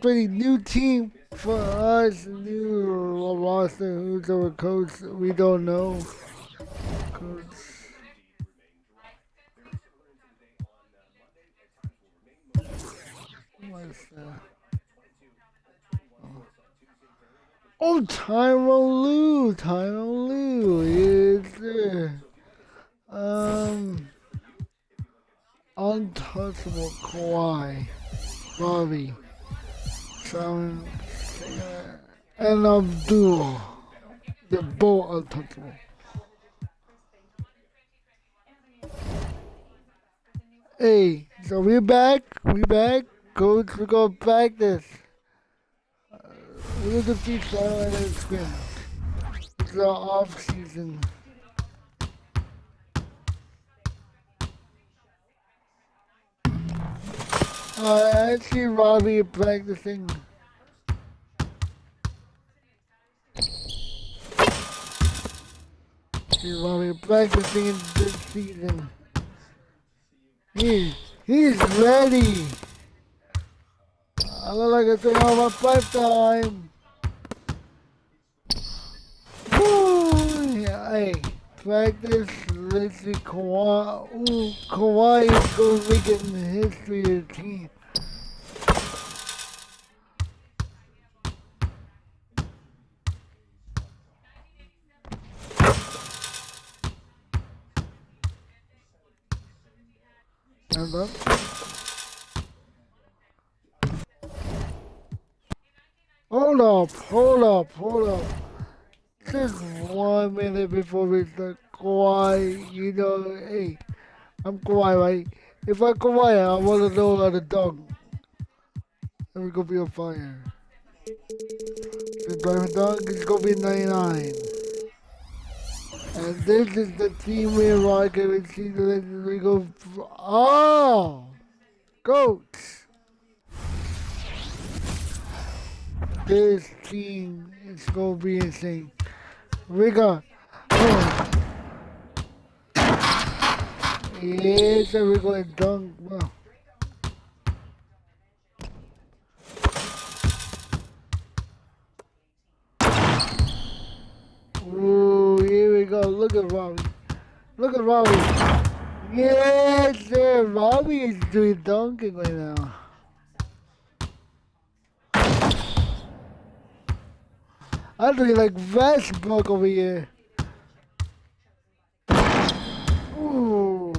Pretty new team for us, new roster. Who's our coach? We don't know. Coach. What's that? Oh, Tyronn Lue is there. Untouchable Kawhi, Bobby, Simon, and Abdul. They're both untouchable. Hey, so we're back. We back. Coach, we're gonna practice. We're gonna teach Simon and Spin. It's our off season. I see Robbie practicing. See Robbie practicing in this season. He's ready. I look like it's on my pipe time. Woo! Yeah, hey, practice. Let's see Kawhi. Ooh, Kawhi is going to make it in the history of the team. Stand up. Hold up. Just 1 minute before we start. Kawhi, you know, hey, I'm Kawhi, right? If I Kawhi, I want to know how to dunk. And we're going to be on fire. The diamond dunk is going to be 99. And this is the team we're rocking with season. We go, oh, coach. This team is going to be insane. We got, oh, yes, and we're going to dunk. Wow. Ooh, here we go. Look at Robbie. Look at Robbie. Yes, sir. Robbie is doing dunking right now. I'm doing like Westbrook over here. Ooh.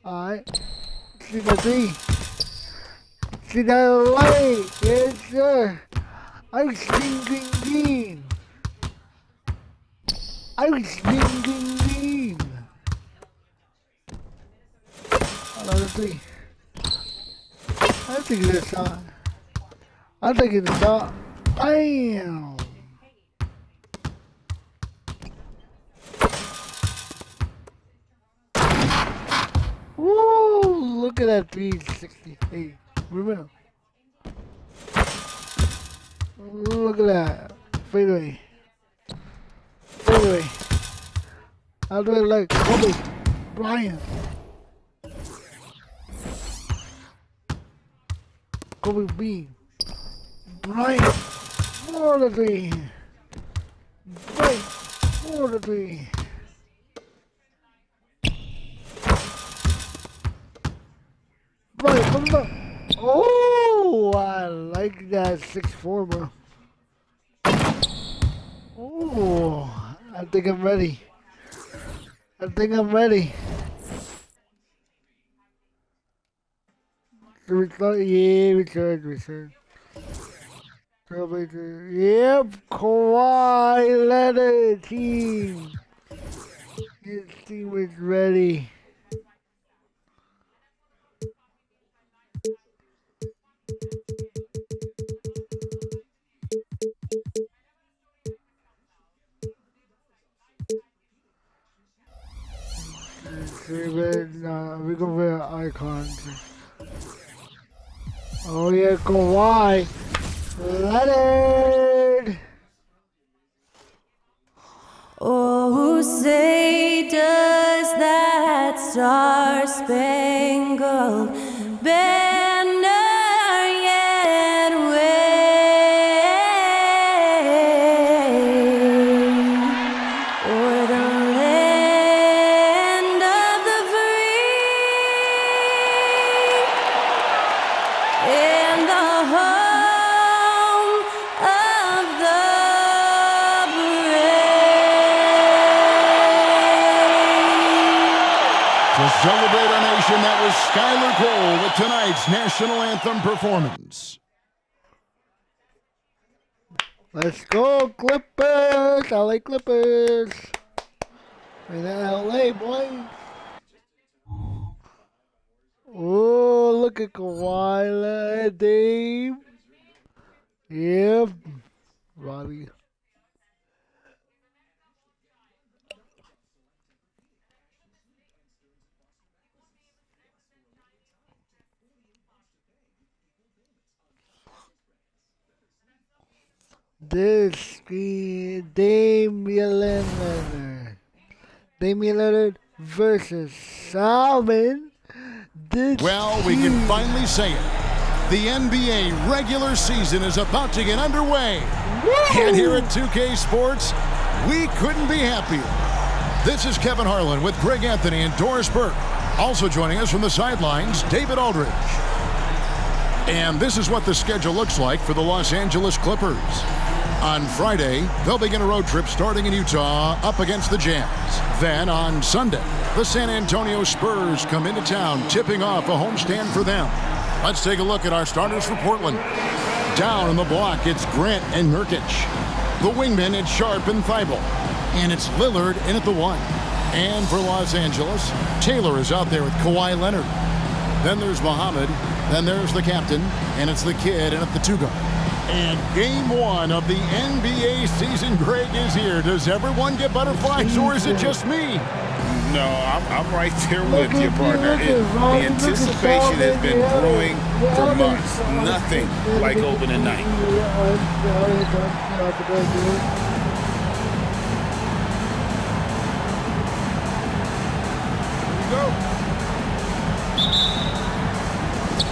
Alright. See the three. See that light. Yes, sir. I'm stinking green. I'm stinking green. Another three. I'm taking this shot. I'm taking the shot. Bam! Woo! Look at that 368. Remember? Look at that. Fade away. Fade away. I'll do it like Kobe Bryant. Kobe B. Bryant. 4-3. Bryant. 4-3. Bryant, come on. Oh, I like that 6'4", bro. Oh, I think I'm ready. I think I'm ready. So we start, yeah, return. Yep, Kawhi Leonard team. His team is ready. We're gonna wear icons. Oh yeah, Kawhi Leonard. Oh, say does that star-spangled banner in the home of the brave. To celebrate our nation, that was Skylar Cole with tonight's national anthem performance. Let's go, Clippers! LA Clippers! In LA, boy. Oh, look at Kawhi, Dave. Yep. Robbie. This Damian Lillard. Damian Lillard versus Salmon. Well, we can finally say it. The NBA regular season is about to get underway. Woo! And here at 2K Sports, we couldn't be happier. This is Kevin Harlan with Greg Anthony and Doris Burke. Also joining us from the sidelines, David Aldridge. And this is what the schedule looks like for the Los Angeles Clippers. On Friday, they'll begin a road trip starting in Utah up against the Jazz. Then on Sunday, the San Antonio Spurs come into town, tipping off a homestand for them. Let's take a look at our starters for Portland. Down in the block, it's Grant and Nurkic. The wingmen, it's Sharp and Thibault. And it's Lillard in at the 1. And for Los Angeles, Taylor is out there with Kawhi Leonard. Then there's Muhammad. Then there's the captain, and it's the kid in at the 2 guard. And game 1 of the NBA season, Greg, is here. Does everyone get butterflies, or is it just me? No, I'm right there with you, partner. The anticipation has been brewing for months. Nothing like opening night.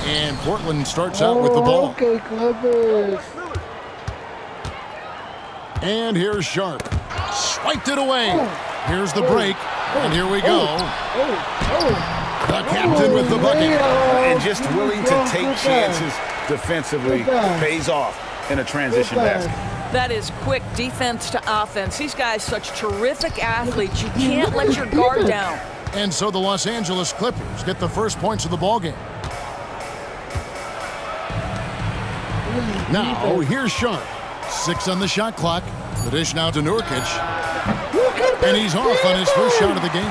And Portland starts out with the ball. Okay, Clippers. And here's Sharp. Swiped it away. Here's the break. And here we go. The captain with the bucket. And just willing to take chances defensively pays off in a transition basket. That is quick defense to offense. These guys, such terrific athletes. You can't let your guard down. And so the Los Angeles Clippers get the first points of the ballgame. Now, here's Sharp. 6 on the shot clock. The dish now to Nurkic. And he's off on his first shot of the game.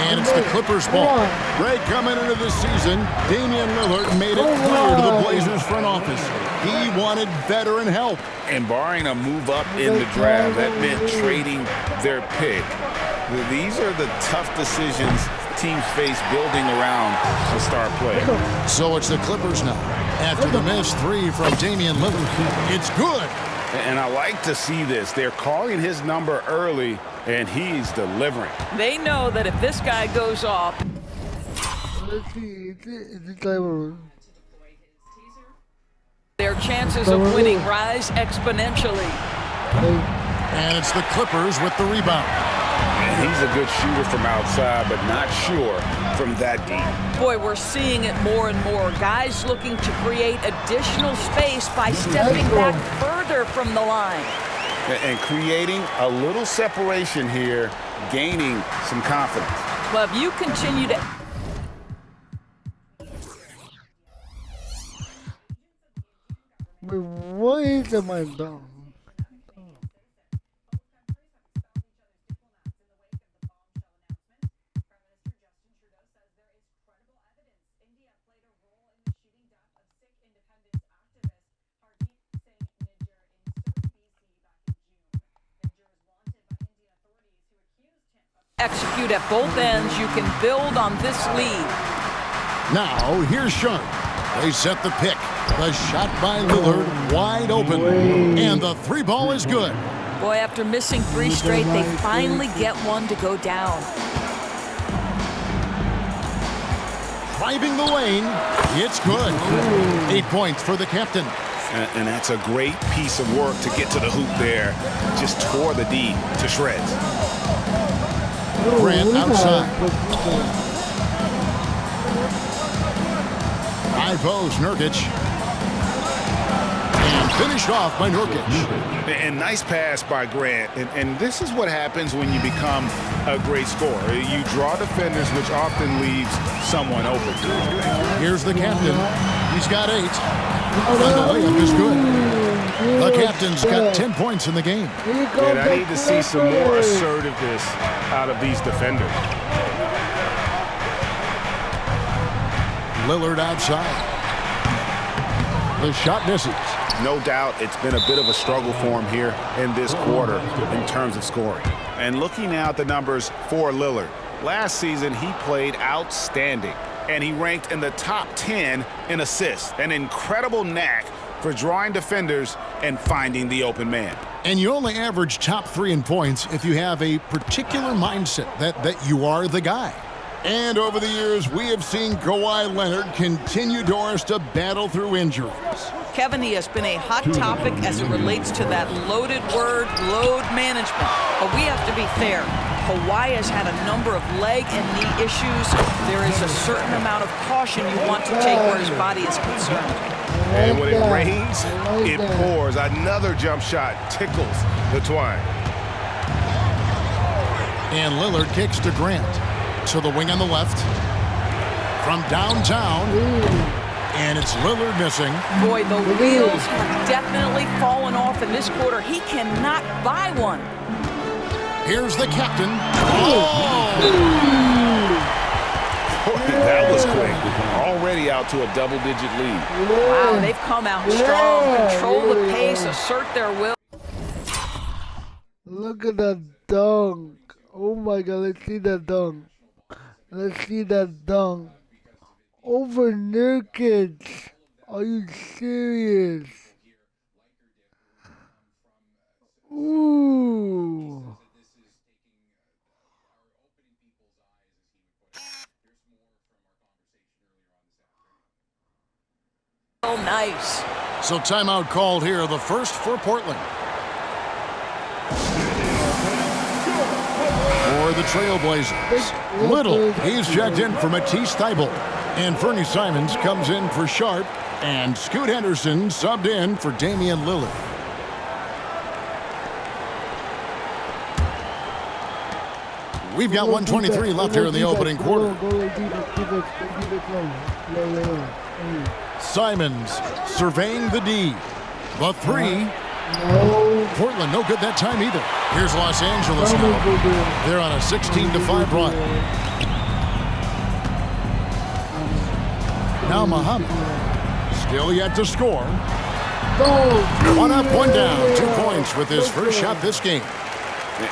And it's the Clippers' ball. Greg, coming into this season, Damian Lillard made it clear to the Blazers front office. He wanted veteran help. And barring a move up in the draft, that meant trading their pick. These are the tough decisions teams face building around the star player. So it's the Clippers now. After the missed 3 from Damian Lillard, it's good. And I like to see this. They're calling his number early, and he's delivering. They know that if this guy goes off, Let's see. It's the their chances of winning rise exponentially. And it's the Clippers with the rebound. And he's a good shooter from outside, but not sure from that deep. Boy, we're seeing it more and more. Guys looking to create additional space by stepping back further from the line. And creating a little separation here, gaining some confidence. Well, if you continue to... Wait, what is the my dog? execute at both ends, you can build on this lead. Now, here's Sharp. They set the pick. The shot by Lillard, wide open. And the 3 ball is good. Boy, after missing 3 straight, they finally get one to go down. Driving the lane, it's good. 8 points for the captain. And that's a great piece of work to get to the hoop there. Just tore the D to shreds. Grant outside. High post, Nurkic. And finished off by Nurkic. And nice pass by Grant. And this is what happens when you become a great scorer. You draw defenders, which often leaves someone open. Here's the captain. He's got 8. And the layup is good. The captain's got 10 points in the game. And I need to see some more assertiveness out of these defenders. Lillard outside. The shot misses. No doubt it's been a bit of a struggle for him here in this quarter in terms of scoring. And looking now at the numbers for Lillard. Last season, he played outstanding, and he ranked in the top 10 in assists. An incredible knack for drawing defenders and finding the open man. And you only average top 3 in points if you have a particular mindset that you are the guy. And over the years, we have seen Kawhi Leonard continue, Doris, to battle through injuries. Kevin, he has been a hot topic as it relates to that loaded word, load management. But we have to be fair. Kawhi has had a number of leg and knee issues. There is a certain amount of caution you want to take where his body is concerned. And when it rains, it pours. Another jump shot tickles the twine. And Lillard kicks to Grant. To the wing on the left. From downtown. And it's Lillard missing. Boy, the wheels have definitely fallen off in this quarter. He cannot buy one. Here's the captain. Oh! That was quick. Already out to a double-digit lead. Wow, they've come out strong, control the pace, assert their will. Look at that dunk. Oh my God, let's see that dunk. Let's see that dunk. Over Nurkic. Are you serious? Ooh. Oh, nice. So timeout called here, the first for Portland. For the Trailblazers. Little, he's checked in for Matisse Thybulle. And Fernie Simons comes in for Sharp. And Scoot Henderson subbed in for Damian Lillard. We've got 1:23 left here in the opening quarter. Simons surveying the D. The 3. Portland no good that time either. Here's Los Angeles now. They're on a 16-5 run. Now Muhammad. Still yet to score. 1 up, 1 down. 2 points with his first shot this game.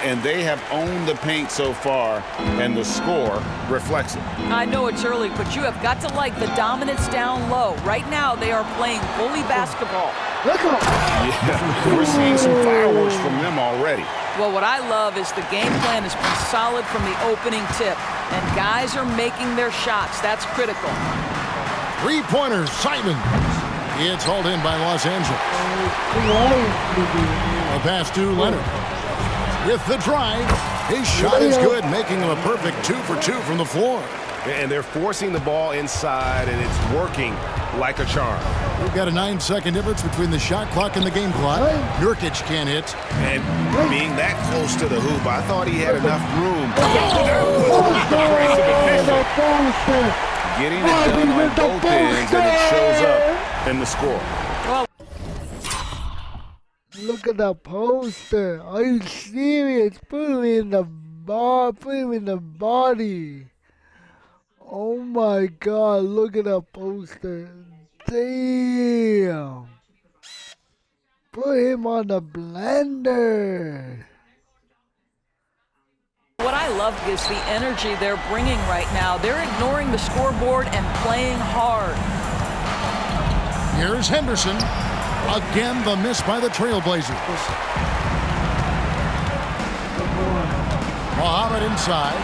And they have owned the paint so far, and the score reflects it. I know it's early, but you have got to like the dominance down low. Right now, they are playing bully basketball. Yeah, we're seeing some fireworks from them already. Well, what I love is the game plan has been solid from the opening tip, and guys are making their shots. That's critical. 3-pointer, Simon. It's hauled in by Los Angeles. A pass to Leonard. With the drive, his shot is good, making him a perfect 2 for 2 from the floor. And they're forcing the ball inside, and it's working like a charm. We've got a 9-second difference between the shot clock and the game clock. Nurkic can't hit. And being that close to the hoop, I thought he had enough room. Getting it done on both ends, and it shows up in the score. Well, look at that poster. Are you serious? Put him in the bar. Put him in the body. Oh my God. Look at that poster. Damn. Put him on the blender. what I love is the energy they're bringing right now. They're ignoring the scoreboard and playing hard. Here's Henderson. Again, the miss by the Trailblazers. Muhammad inside.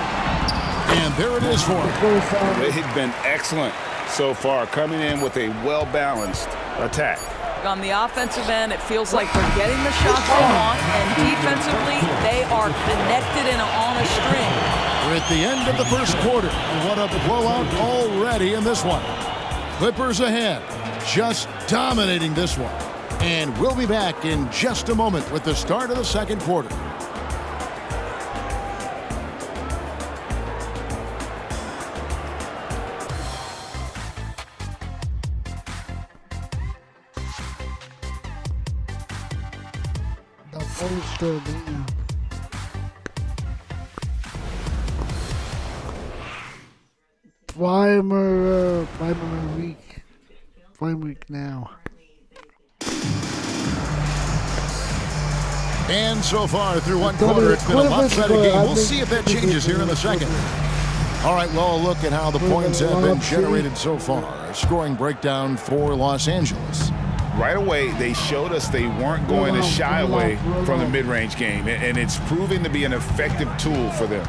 And there it is for him. They've been excellent so far, coming in with a well-balanced attack. On the offensive end, it feels like they're getting the shots they want, and defensively, they are connected and on a string. We're at the end of the first quarter. What a blowout already in this one. Clippers ahead, just dominating this one. And we'll be back in just a moment with the start of the second quarter. The poster, man. Prime week now. And so far through one quarter, it's been a lopsided game. We'll see if that changes here in the second. All right, well, look at how the points have been generated so far. A scoring breakdown for Los Angeles. Right away, they showed us they weren't going to shy away from the mid-range game, and it's proving to be an effective tool for them.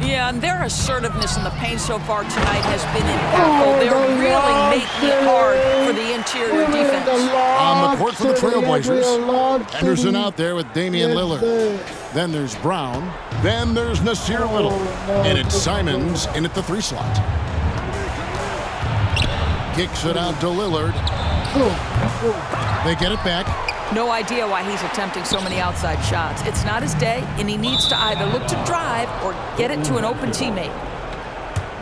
Yeah, and their assertiveness in the paint so far tonight has been impactful. They're really making it hard for the interior defense. On the court for the Trailblazers, Henderson out there with Damian Lillard. Then there's Brown. Then there's Nasir Little. And it's Simons in at the 3 slot. Kicks it out to Lillard. They get it back. No idea why he's attempting so many outside shots. It's not his day, and he needs to either look to drive or get it to an open teammate.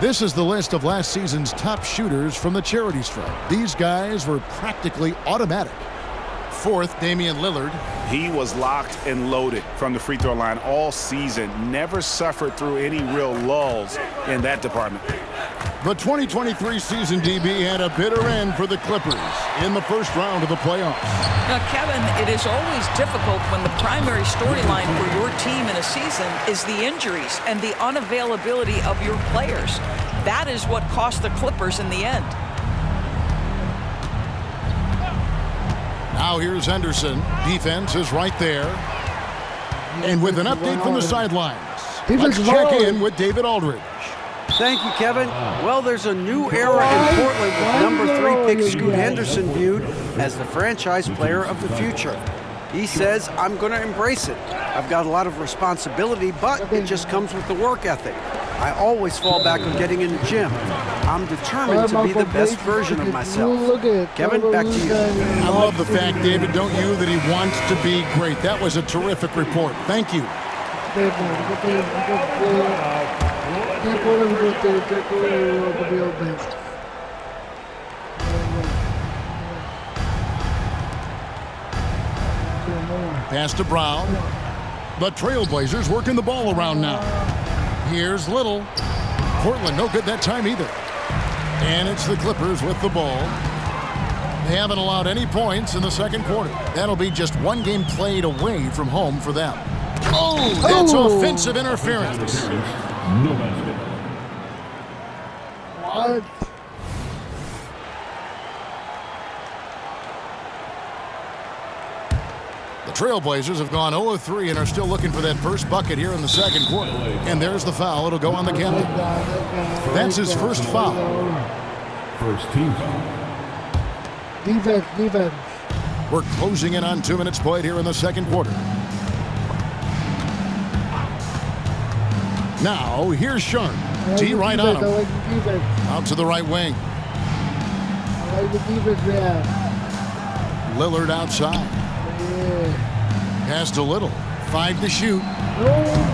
This is the list of last season's top shooters from the charity stripe. These guys were practically automatic. 4th, Damian Lillard. He was locked and loaded from the free throw line all season. Never suffered through any real lulls in that department. The 2023 season, DB, had a bitter end for the Clippers in the first round of the playoffs. Now, Kevin, it is always difficult when the primary storyline for your team in a season is the injuries and the unavailability of your players. That is what cost the Clippers in the end. Now here's Henderson. Defense is right there. And with an update from the sidelines, let's check in with David Aldridge. Thank you, Kevin. Well, there's a new era in Portland with number 3 pick Scoot Henderson viewed as the franchise player of the future. He says, I'm going to embrace it. I've got a lot of responsibility, but it just comes with the work ethic. I always fall back on getting in the gym. I'm determined to be the best version of myself. Kevin, back to you. I love the fact, David, don't you, that he wants to be great. That was a terrific report. Thank you. Pass to Brown. The Trailblazers working the ball around now. Here's Little. Portland no good that time either. And it's the Clippers with the ball. They haven't allowed any points in the second quarter. That'll be just one game played away from home for them. Oh, that's offensive interference. What? The Trailblazers have gone 0 of 3 and are still looking for that first bucket here in the second quarter. And there's the foul. It'll go on the captain. That's his first foul. First team foul. Defense. We're closing in on 2 minutes played here in the second quarter. Now, here's Sharp. D right on him. Out to the right wing. I like the defense there. Lillard outside. Pass to Little. 5 to shoot.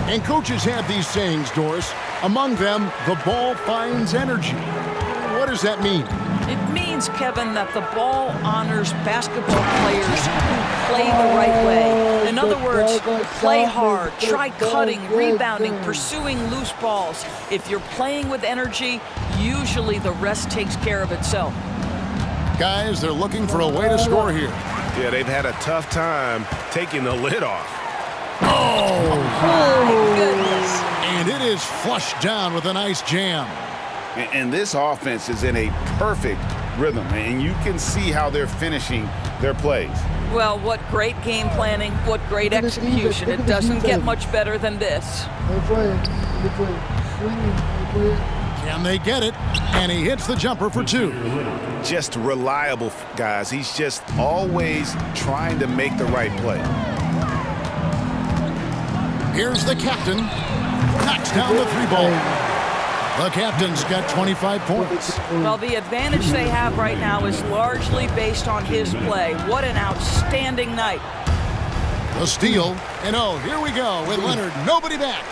And coaches have these sayings, Doris. Among them, the ball finds energy. What does that mean? It means, Kevin, that the ball honors basketball players who play the right way. In other words, play hard, try cutting, rebounding, pursuing loose balls. If you're playing with energy, usually the rest takes care of itself. Guys, they're looking for a way to score here. Yeah, they've had a tough time taking the lid off. Oh, my goodness. And it is flushed down with a nice jam. And this offense is in a perfect rhythm, and you can see how they're finishing their plays. Well, what great game planning, what great execution. It doesn't get much better than this. Can they get it? And he hits the jumper for 2. Just reliable, guys. He's just always trying to make the right play. Here's the captain. Knocks down the 3 ball. The captain's got 25 points. Well, the advantage they have right now is largely based on his play. What an outstanding night. The steal, and oh, here we go with Leonard. Nobody back.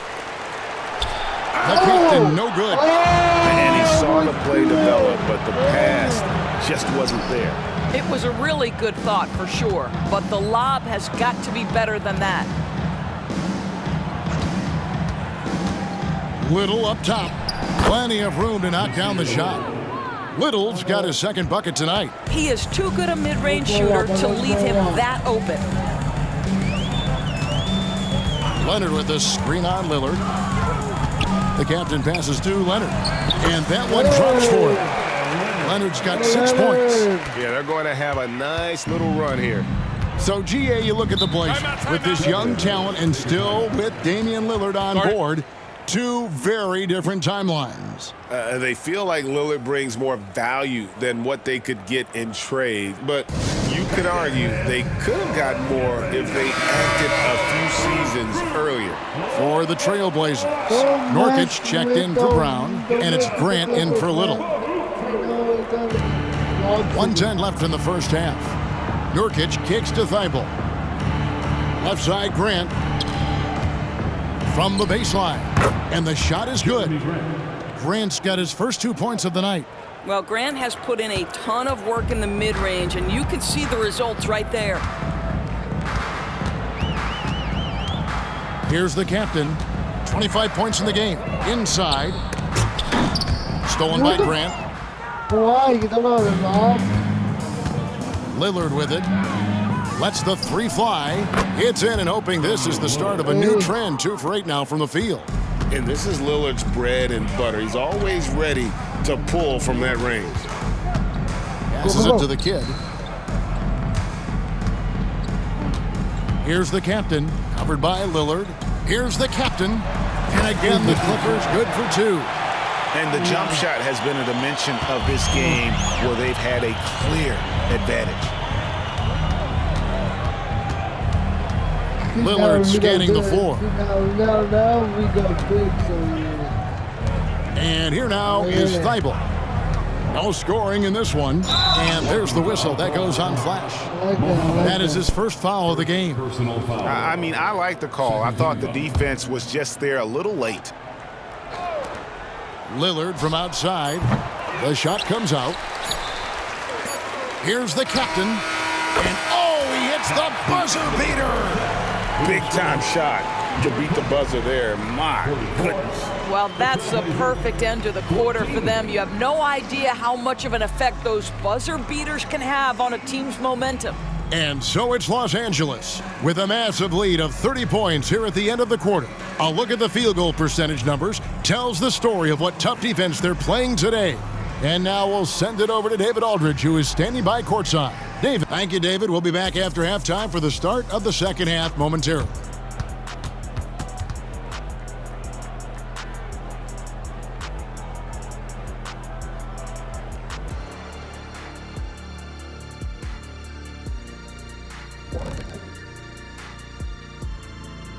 The captain, no good. And he saw the play develop, but the pass just wasn't there. It was a really good thought for sure, but the lob has got to be better than that. Little up top. Plenty of room to knock down the shot. Little's got his second bucket tonight. He is too good a mid-range shooter to leave him that open. Leonard with the screen on Lillard. The captain passes to Leonard. And that one drops for him. Leonard's got 6 points. Yeah, they're going to have a nice little run here. So, GA, you look at the Blazers with this young talent and still with Damian Lillard on board. Two very different timelines. They feel like Lillard brings more value than what they could get in trade, but you could argue they could have gotten more if they acted a few seasons earlier. For the Trailblazers, Nurkic checked in for Brown, and it's Grant in for Little. 1:10 left in the first half. Nurkic kicks to Thibault. Left side, Grant. From the baseline, and the shot is good. Grant's got his first 2 points of the night. Well, Grant has put in a ton of work in the mid-range, and you can see the results right there. Here's the captain. 25 points in the game. Inside. Stolen by Grant. Lillard with it. Lets the three fly. It's in, and hoping this is the start of a new trend. 2 for 8 now from the field. And this is Lillard's bread and butter. He's always ready to pull from that range. Passes it to the kid. Here's the captain, covered by Lillard. Here's the captain. And again, the Clippers good for 2. And the jump shot has been a dimension of this game where they've had a clear advantage. Lillard scanning the floor. Now we go big. And here now is Thibault. No scoring in this one. And there's the whistle. That goes on flash. That is his first foul of the game. I mean, I like the call. I thought the defense was just there a little late. Lillard from outside. The shot comes out. Here's the captain. And oh, he hits the buzzer beater. Big-time shot to beat the buzzer there. My goodness. Well, that's a perfect end to the quarter for them. You have no idea how much of an effect those buzzer beaters can have on a team's momentum. And so it's Los Angeles with a massive lead of 30 points here at the end of the quarter. A look at the field goal percentage numbers tells the story of what tough defense they're playing today. And now we'll send it over to David Aldridge, who is standing by courtside. David. Thank you, David. We'll be back after halftime for the start of the second half momentarily.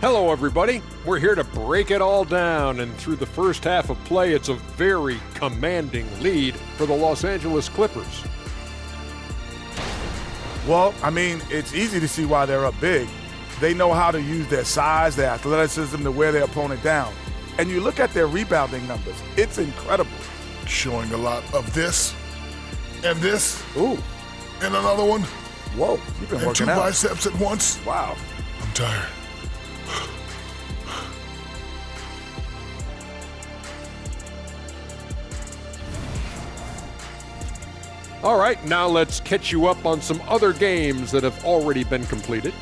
Hello, everybody. We're here to break it all down, and through the first half of play, it's a very commanding lead for the Los Angeles Clippers. Well, I mean, it's easy to see why they're up big. They know how to use their size, their athleticism to wear their opponent down. And you look at their rebounding numbers, it's incredible. Showing a lot of this and this. Ooh. And another one. Whoa, you've been and working 2 out. biceps at once. Wow. I'm tired. All right, now let's catch you up on some other games that have already been completed.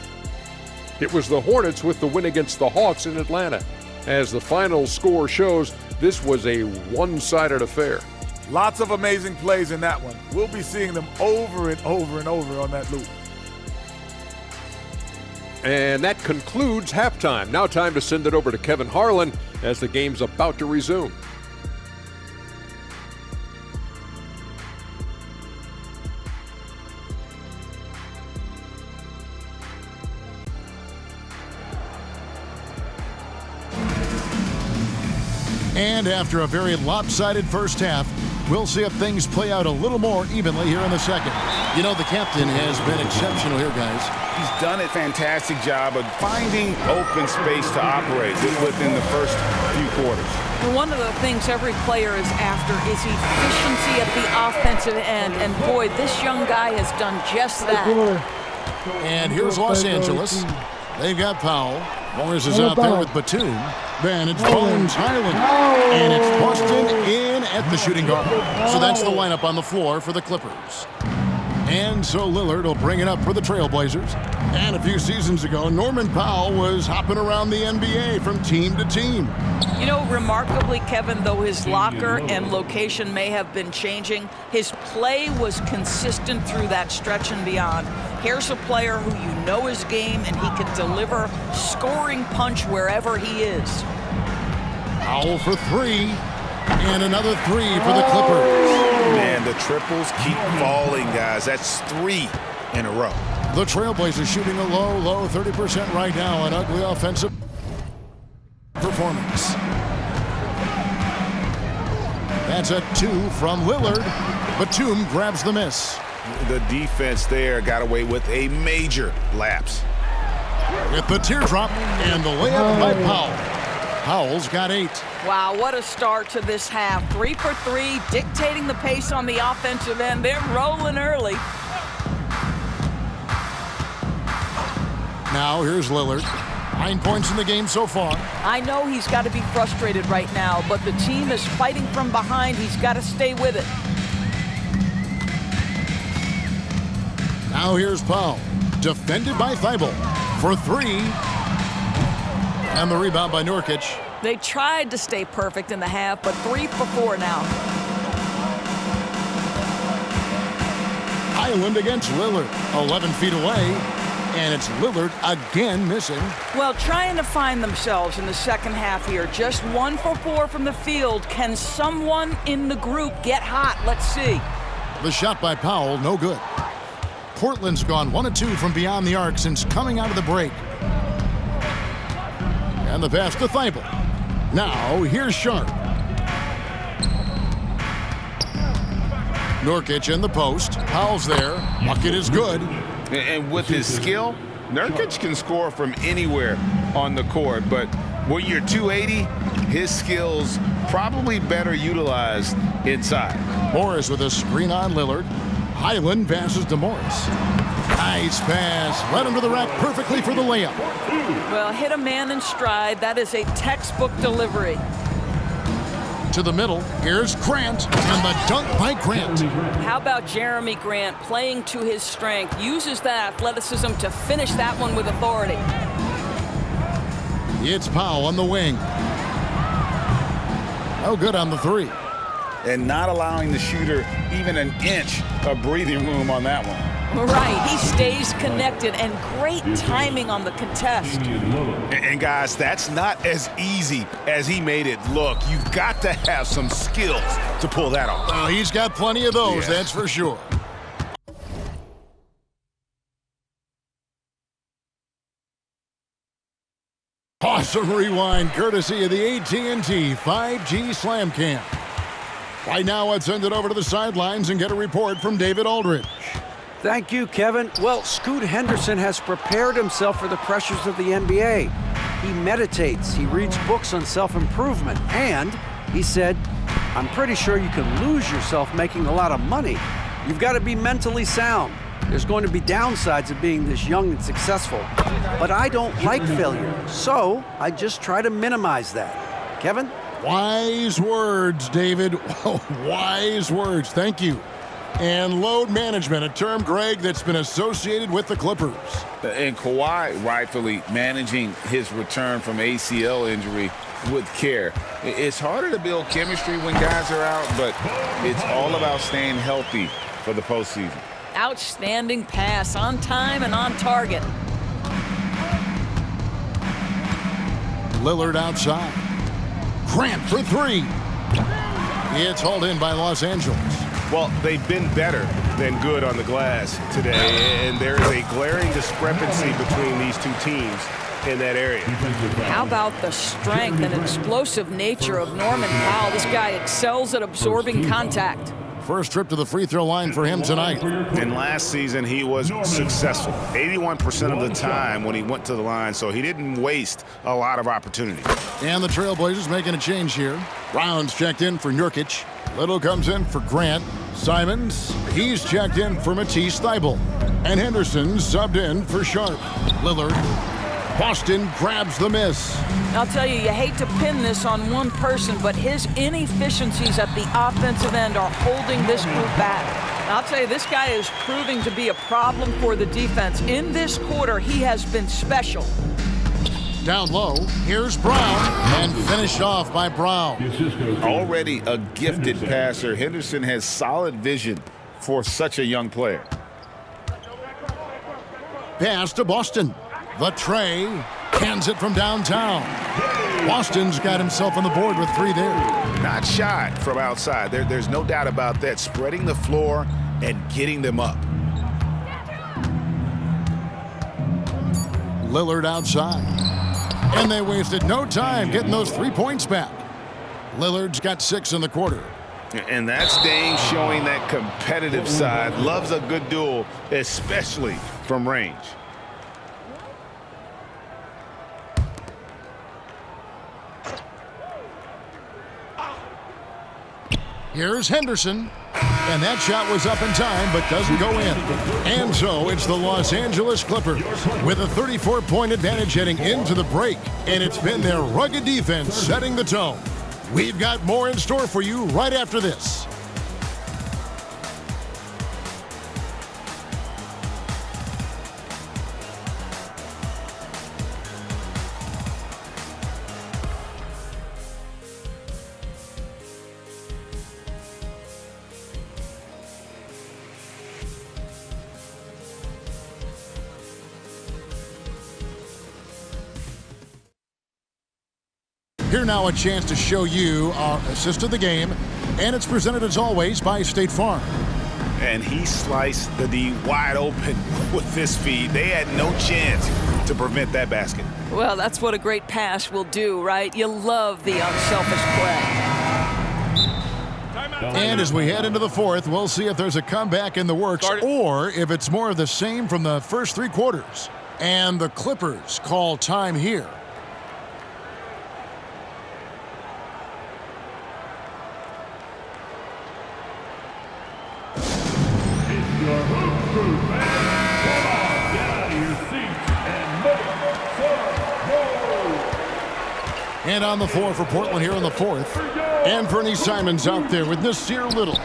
It was the Hornets with the win against the Hawks in Atlanta. As the final score shows, this was a one-sided affair. Lots of amazing plays in that one. We'll be seeing them over and over and over on that loop. And that concludes halftime. Now time to send it over to Kevin Harlan as the game's about to resume. And after a very lopsided first half, we'll see if things play out a little more evenly here in the second. You know, the captain has been exceptional here, guys. He's done a fantastic job of finding open space to operate within the first few quarters. Well, one of the things every player is after is efficiency at the offensive end. And boy, this young guy has done just that. And here's Los Angeles. They've got Powell. Morris is out there with Batum. Then it's Bones Highland. And it's Boston in at the shooting guard. So that's the lineup on the floor for the Clippers. And so Lillard will bring it up for the Trailblazers. And a few seasons ago, Norman Powell was hopping around the NBA from team to team. You know, remarkably, Kevin, though his locker and location may have been changing, his play was consistent through that stretch and beyond. Here's a player who you know his game, and he can deliver scoring punch wherever he is. Powell for three. And another three for the Clippers. Man, the triples keep falling, guys. That's 3 in a row. The Trailblazers shooting a low 30% right now. An ugly offensive performance. That's a 2 from Lillard. Batum grabs the miss. The defense there got away with a major lapse. With the teardrop and the layup by Powell. Powell's got 8. Wow, what a start to this half. 3 for 3, dictating the pace on the offensive end. They're rolling early. Now here's Lillard. 9 points in the game so far. I know he's got to be frustrated right now, but the team is fighting from behind. He's got to stay with it. Now here's Powell. Defended by Thibault for 3. And the rebound by Nurkic. They tried to stay perfect in the half, but 3 for 4 now. Highland against Lillard. 11 feet away. And it's Lillard again missing. Well, trying to find themselves in the second half here. Just 1 for 4 from the field. Can someone in the group get hot? Let's see. The shot by Powell, no good. Portland's gone 1 of 2 from beyond the arc since coming out of the break. And the pass to Thibault. Now, here's Sharp. Nurkic in the post. Powell's there. Bucket is good. And with his skill, Nurkic can score from anywhere on the court. But when you're 280, his skills probably better utilized inside. Morris with a screen on Lillard. Highland passes to Morris. Nice pass. Led him to the rack perfectly for the layup. Well, hit a man in stride. That is a textbook delivery. To the middle. Here's Grant. And the dunk by Grant. How about Jeremy Grant playing to his strength? Uses that athleticism to finish that one with authority. It's Powell on the wing. Oh, good on the 3. And not allowing the shooter even an inch of breathing room on that one. Right, he stays connected, and great timing on the contest. And guys, that's not as easy as he made it look. You've got to have some skills to pull that off. Oh, he's got plenty of those, that's for sure. Awesome rewind, courtesy of the AT&T 5G Slam Cam. Right now, let's send it over to the sidelines and get a report from David Aldridge. Thank you, Kevin. Well, Scoot Henderson has prepared himself for the pressures of the NBA. He meditates, he reads books on self-improvement, and he said, I'm pretty sure you can lose yourself making a lot of money. You've got to be mentally sound. There's going to be downsides of being this young and successful. But I don't like failure, so I just try to minimize that. Kevin? Wise words, David. Wise words. Thank you. And load management, a term, Greg, that's been associated with the Clippers. And Kawhi rightfully managing his return from ACL injury with care. It's harder to build chemistry when guys are out, but it's all about staying healthy for the postseason. Outstanding pass, on time and on target. Lillard outside. Grant for 3. It's hauled in by Los Angeles. Well, they've been better than good on the glass today, and there is a glaring discrepancy between these two teams in that area. How about the strength and explosive nature of Norman Powell? This guy excels at absorbing contact. First trip to the free throw line for him tonight. And last season, he was successful 81% of the time when he went to the line, so he didn't waste a lot of opportunity. And the Trailblazers making a change here. Brown's checked in for Nurkic. Little comes in for Grant. Simons, he's checked in for Matisse Thybulle. And Henderson subbed in for Sharp. Lillard. Boston grabs the miss. I'll tell you, you hate to pin this on one person, but his inefficiencies at the offensive end are holding this group back. And I'll tell you, this guy is proving to be a problem for the defense. In this quarter, he has been special. Down low, here's Brown, and finished off by Brown. Already a gifted passer, Henderson has solid vision for such a young player. Pass to Boston. The tray, cans it from downtown. Boston's got himself on the board with 3 there. Not shy from outside. There's no doubt about that. Spreading the floor and getting them up. Lillard outside. And they wasted no time getting those 3 points back. Lillard's got 6 in the quarter. And that's Dame showing that competitive side. Loves a good duel, especially from range. Here's Henderson, and that shot was up in time but doesn't go in. And so it's the Los Angeles Clippers with a 34-point advantage heading into the break, and it's been their rugged defense setting the tone. We've got more in store for you right after this. Here now a chance to show you our assist of the game, and it's presented as always by State Farm. And he sliced the D wide open with this feed. They had no chance to prevent that basket. Well, that's what a great pass will do, right? You love the unselfish play. And as we head into the fourth, we'll see if there's a comeback in the works or if it's more of the same from the first 3 quarters. And the Clippers call time here. And on the floor for Portland here in the fourth. Anthony Simons out there with Nasir Little.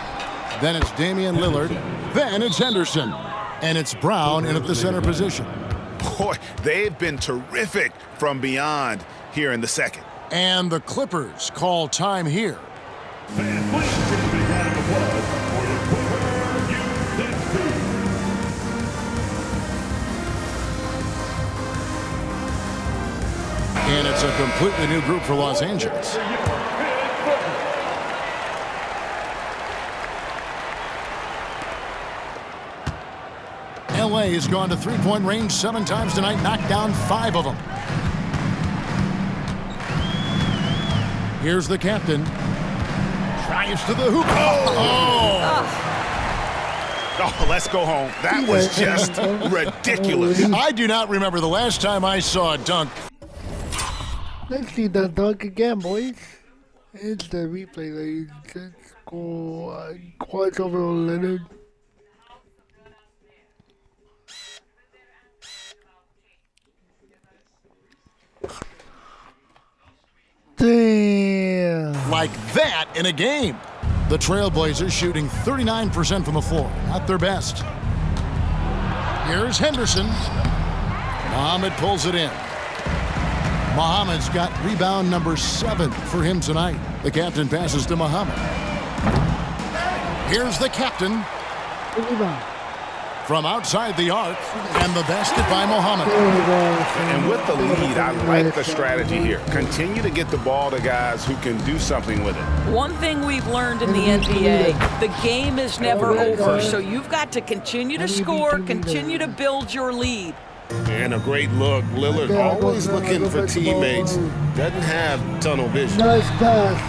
Then it's Damian Lillard. Then it's Henderson. And it's Brown in at the center position. Boy, they've been terrific from beyond here in the second. And the Clippers call time here. And it's a completely new group for Los Angeles. LA has gone to 3-point range 7 times tonight, knocked down 5 of them. Here's the captain. Drives to the hoop. Oh, let's go home. That was just ridiculous. I do not remember the last time I saw a dunk. Let's see that dunk again, boys. It's the replay, ladies. Let's go quads over Leonard. Damn. Like that in a game. The Trailblazers shooting 39% from the floor. Not their best. Here's Henderson. Muhammad pulls it in. Muhammad's got rebound number 7 for him tonight. The captain passes to Muhammad. Here's the captain. from outside the arc, and the basket by Muhammad. And with the lead, I like the strategy here. Continue to get the ball to guys who can do something with it. One thing we've learned in the NBA, the game is never over, so you've got to continue to score, continue to build your lead. And a great look. Lillard always looking for teammates. Doesn't have tunnel vision. Nice pass.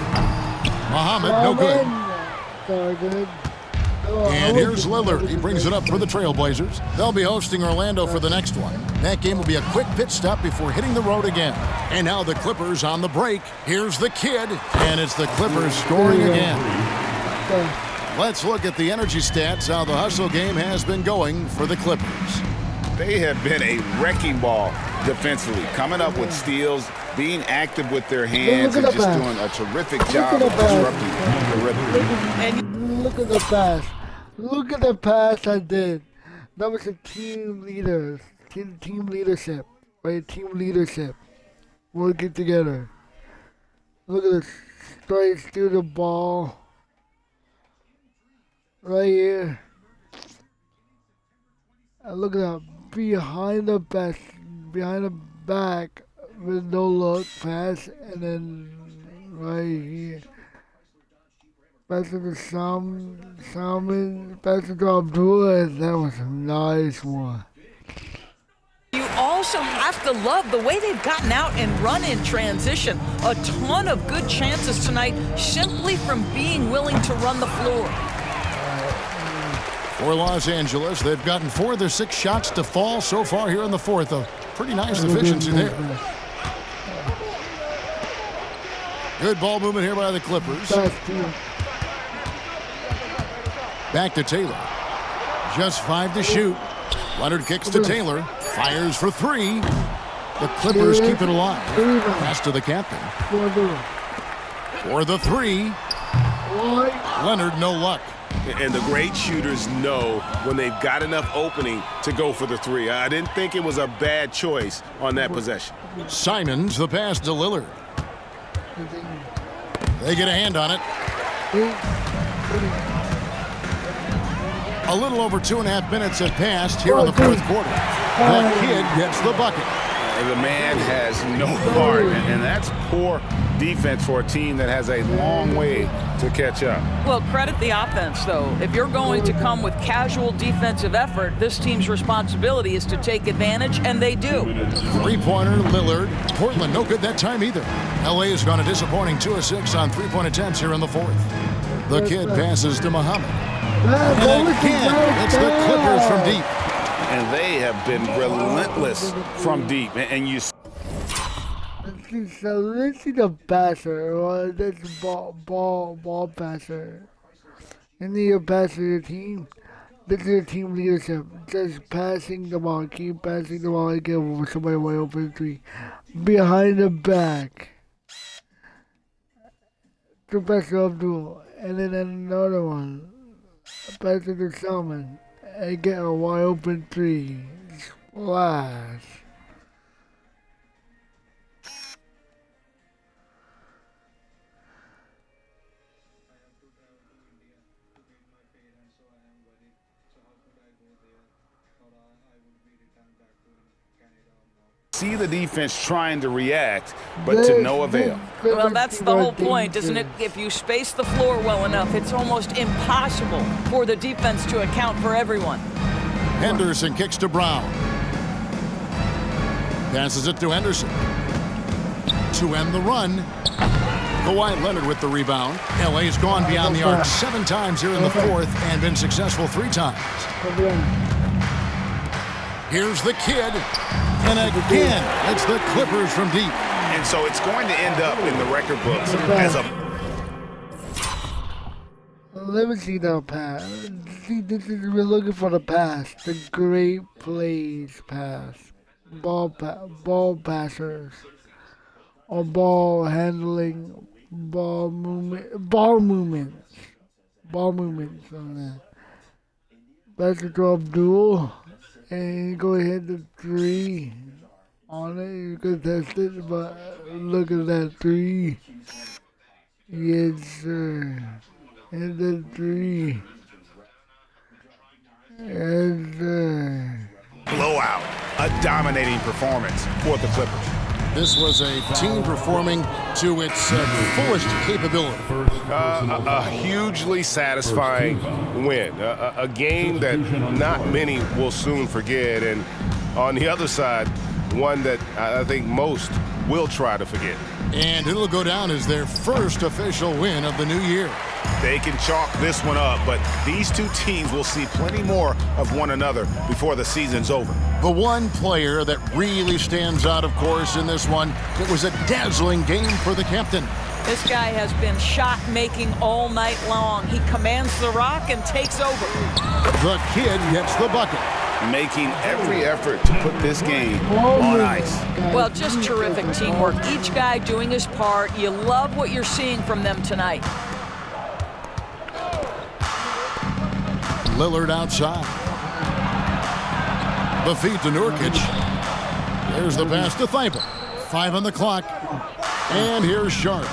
Muhammad, no good. So good. And here's Lillard. He brings it up for the Trailblazers. They'll be hosting Orlando for the next one. That game will be a quick pit stop before hitting the road again. And now the Clippers on the break. Here's the kid, and it's the Clippers scoring again. Let's look at the energy stats, how the hustle game has been going for the Clippers. They have been a wrecking ball defensively, coming up with steals, being active with their hands, and just doing a terrific job of disrupting the rhythm. Look at the pass. Look at the pass I did. That was a team leader. Team leadership. Right? Team leadership. Working together. Look at this. Straight through the ball. Right here. And look at that. Behind the back with no look pass, and then right here. Pass to the Salmon, pass to Abdullah, and that was a nice one. You also have to love the way they've gotten out and run in transition. A ton of good chances tonight simply from being willing to run the floor. For Los Angeles, they've gotten 4 of their 6 shots to fall so far here in the fourth. A pretty nice efficiency there. Good ball movement here by the Clippers. Back to Taylor. Just 5 to shoot. Leonard kicks to Taylor. Fires for 3. The Clippers keep it alive. Pass to the captain. For the 3. Leonard, no luck. And the great shooters know when they've got enough opening to go for the 3. I didn't think it was a bad choice on that possession. Simons, the pass to Lillard. They get a hand on it. A little over 2.5 minutes have passed here in the fourth quarter. The kid gets the bucket. The man has no heart, and that's poor defense for a team that has a long way to catch up. Well, credit the offense, though. If you're going to come with casual defensive effort, this team's responsibility is to take advantage, and they do. Three-pointer, Lillard. Portland, no good that time either. LA has gone a disappointing 2 of 6 on 3-point attempts here in the fourth. The kid passes to Muhammad. And again, it's the Clippers from deep. And they have been relentless from deep. And you So let's see the passer, or this ball passer. And then you pass to your team. This is your team leadership. Just passing the ball, keep passing the ball again with somebody wide open 3. Behind the back. To pass to Abdul. And then another one. Pass it to Salmon. And get a wide open 3. Splash. see the defense trying to react, but to no avail. Well, that's the whole point, isn't it? If you space the floor well enough, it's almost impossible for the defense to account for everyone. Henderson kicks to Brown. Passes it to Henderson. To end the run. Kawhi Leonard with the rebound. LA's gone beyond the arc 7 times here in the fourth and been successful 3 times. Here's the kid. And again, it's the Clippers from deep. And so it's going to end up in the record books as a... Let me see the pass. See, this is, we're looking for the pass. The great plays pass. Ball passers. Or ball handling. Ball movements on that. Pass it to Abdul. And you go hit the 3 on it. You can test it, but look at that 3. Yes, sir. Hit the 3. And Blowout. A dominating performance for the Clippers. This was a team performing to its fullest capability. A hugely satisfying win. A game that not many will soon forget. And on the other side, one that I think most will try to forget. And it'll go down as their first official win of the new year. They can chalk this one up, but these two teams will see plenty more of one another before the season's over. The one player that really stands out, of course, in this one, it was a dazzling game for the captain. This guy has been shot-making all night long. He commands the rock and takes over. The kid gets the bucket. Making every effort to put this game on ice. Well, just terrific teamwork. Each guy doing his part. You love what you're seeing from them tonight. Lillard outside. The feed to Nurkic. There's the pass to Thibault. 5 on the clock. And here's Sharp.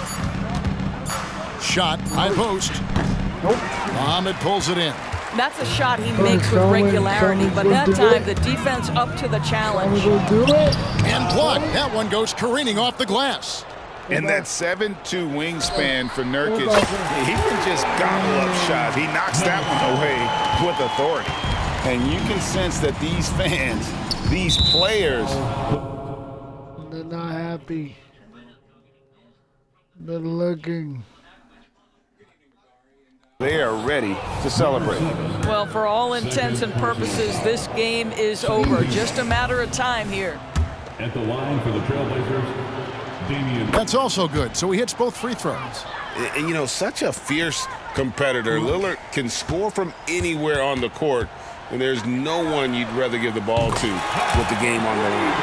Shot, high post. Muhammad pulls it in. That's a shot he makes with regularity, but that time the defense up to the challenge. And blocked. That one goes careening off the glass. And that 7'2" wingspan for Nurkic, he can just gobble up shots. He knocks that one away with authority. And you can sense that these fans, these players, they're not happy. They're looking. they are ready to celebrate. Well, for all intents and purposes, this game is over. Just a matter of time here. At the line for the Trailblazers, Damian. That's also good, so he hits both free throws. And, you know, such a fierce competitor. Lillard can score from anywhere on the court, and there's no one you'd rather give the ball to with the game on the line.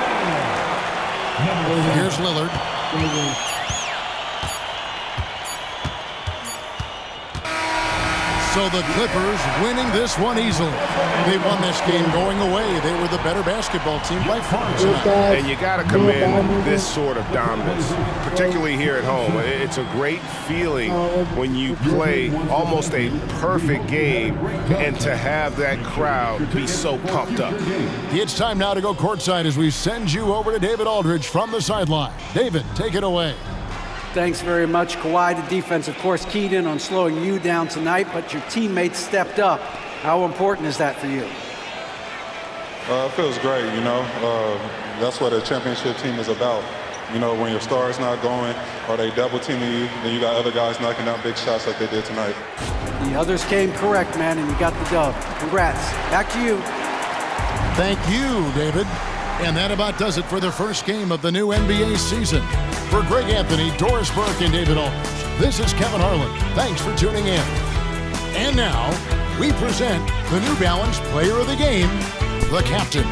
Here's Lillard. So the Clippers winning this one easily. They won this game going away. They were the better basketball team by far tonight. And you got to commend this sort of dominance, particularly here at home. It's a great feeling when you play almost a perfect game and to have that crowd be so pumped up. It's time now to go courtside as we send you over to David Aldridge from the sideline. David, take it away. Thanks very much, Kawhi. The defense, of course, keyed in on slowing you down tonight, but your teammates stepped up. How important is that for you? It feels great, you know. That's what a championship team is about. You know, when your star is not going or they double teaming you, then you got other guys knocking down big shots like they did tonight. The others came correct, man, and you got the dub. Congrats. Back to you. Thank you, David. And that about does it for the first game of the new NBA season. For Greg Anthony, Doris Burke, and David Aldridge, this is Kevin Harlan. Thanks for tuning in. And now, we present the New Balance Player of the Game, the Captain.